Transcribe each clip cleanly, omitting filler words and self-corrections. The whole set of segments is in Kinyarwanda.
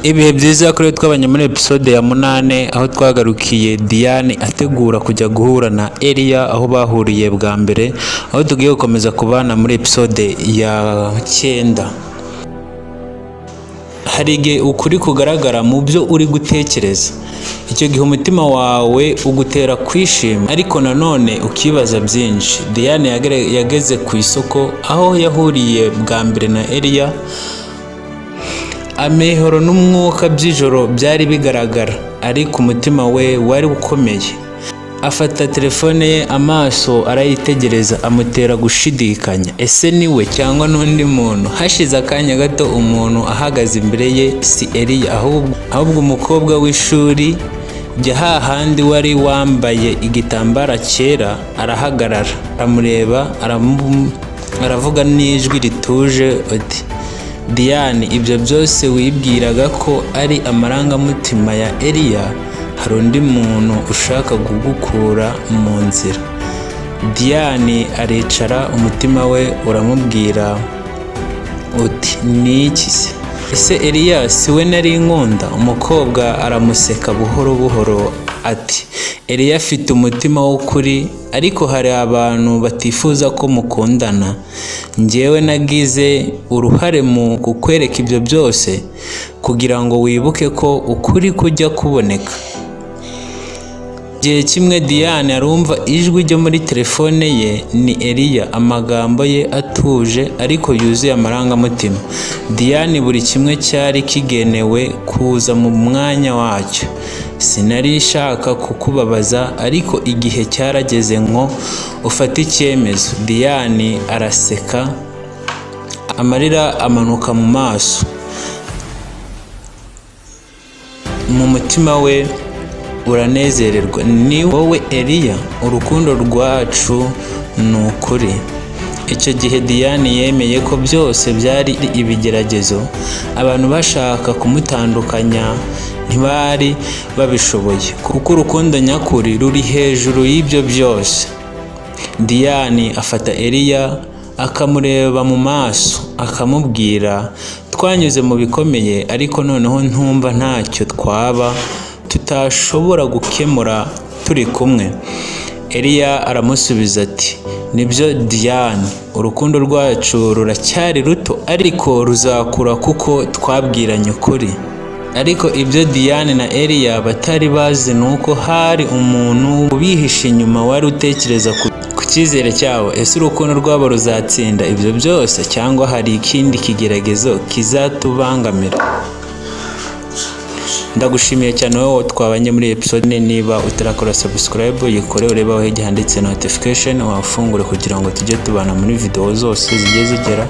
Ibihe byiza kuri twabanye muri episode ya 8 aho twagarukiye Diane ategura kujya guhura na Eliya aho bahuriye bwa mbere, aho tugiye gukomeza kubana muri episode ya 9. Hari igihe ukuri kugaragara mu byo uri gutekereza, icyo gihe umutima wawe ugutera kwishima, ariko nanone ukibaza byinshi. Diane yageze ku isoko aho yahuriye bwa mbere na Eliya. Amehoro n'umwuka by'ijoro byari bigaragara, ariko umutima we wari ukomeye. Afata telefone ye, amaso arayitegereza, amutera gushidikanya, ese ni we cyangwa n'undi muntu? Hashize akanya gato umuntu ahagaze imbere ye si Eliya ahubwo umukobwa w'ishuri rya hahandi wari wambaye igitambara cyera. Arahagarara, aramureba, aravuga n'ijwi rituje ati, Diane, ibyo byose wibwiraga ko ari amarangamutima ya Eliya, hari undi muntu ushaka kugukura mu nzira. Diane aricara, umutima we uramubwira uti, ni iki se? Ese Eliya si we nari nkunda? Umukobwa aramuseka buhoro buhoro ati, Eliya afite umutima w'ukuri, ariko hari abantu batifuza ko mukundana. Njyewe nagize uruhare mu kukwereka ibyo byose kugira ngo wibuke ko ukuri kujya kuboneka. Igihe kimwe Diane arumva ijwi ryo muri telefone ye. Ni Eliya, amagambo ye atuje ariko yuzuye amarangamutima. Diane, buri kimwe cyari kigenewe kuza mu mwanya wacyo. Sinari nshaka kukubabaza, ariko igihe cyarageze ngo ufate icyemezo. Diane araseka, amarira amanuka mu maso. Mu mutima we uranezererwa. Ni wowe Eliya? Urukundo rwacu ni ukuri. Icyo gihe Diane yemeye ko byose byari ibigeragezo. Abantu bashaka kumutandukanya ntibari babishoboye, kuko urukundo nyakuri ruri hejuru y'ibyo byose. Diane afata Eliya, akamureba mu maso, akamubwira, twanyuze mu bikomeye, ariko noneho ntumva ntacyo twaba tutashobora gukemura turi kumwe. Eliya aramusubiza ati, nibyo Diane, urukundo rwacu ruracyari ruto, ariko ruzakura kuko twabwiranye ukuri. Ariko ibyo Diane na Eliya batari bazi ni uko hari umuntu ubihishe inyuma wari utekereza ku cyizere cyabo. Ese urukundo rwabo ruzatsinda ibyo byose, cyangwa hari ikindi kigeragezo kizatubangamira? Ndagushimiye cyane wowe twabanye muri episode. Niba utarakora subscribe, yikore ureba aho hejuru handitse notification, wafungure kugira ngo tujye tubana muri video zose zigiye zigera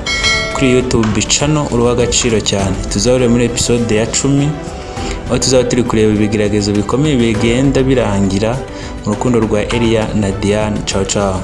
kuri YouTube channel. Uruha agaciro cyane. Tuzahure muri episode ya 10 aho tuzaba turi kureba ibigeragezo bikomeye bigenda birangira mu rukundo rwa Eliya na Diane. Ciao ciao.